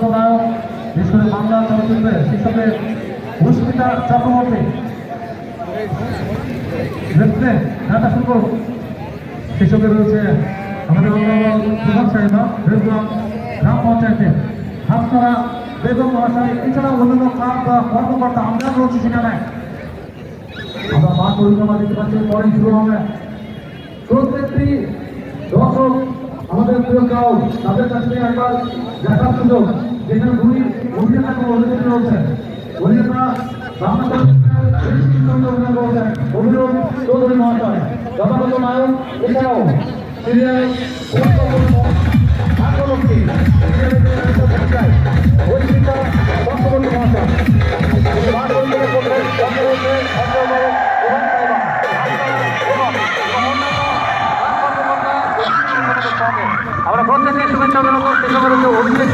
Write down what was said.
যথাযথ নায়ক বিশেষ করে বাংলা চলচ্চিত্রে শিক্ষকের পুরস্কৃতা চক্রবর্তী খেলাটা শুরু করব। শিক্ষকের রয়েছে আমাদের প্রধান সাহেবা বেগম গ্রাম পঞ্চায়েতের হাতছাড়া বেগম মহাশয়, এছাড়াও অন্যান্য ক্লাব বা কর্মকর্তা আমরা রয়েছে সেখানে। আমরা মাঠ পরিক্রমা দিতে পারছি, পরে শুরু হবে। প্রত্যেকটি দর্শক আমাদের প্রিয় ক্রাউড, তাদের কাছ থেকে একবার দেখার সুযোগ, যেখানে দুই অভিনেতা অভিনেত্রী রয়েছে। অভিনেতা অভিনব চৌধুরী মহাশয়, যথাযথ নায়ক, এছাড়াও সিরিয়াল আমরা প্রত্যেকের শুভেচ্ছা জানাবো। অভিষেক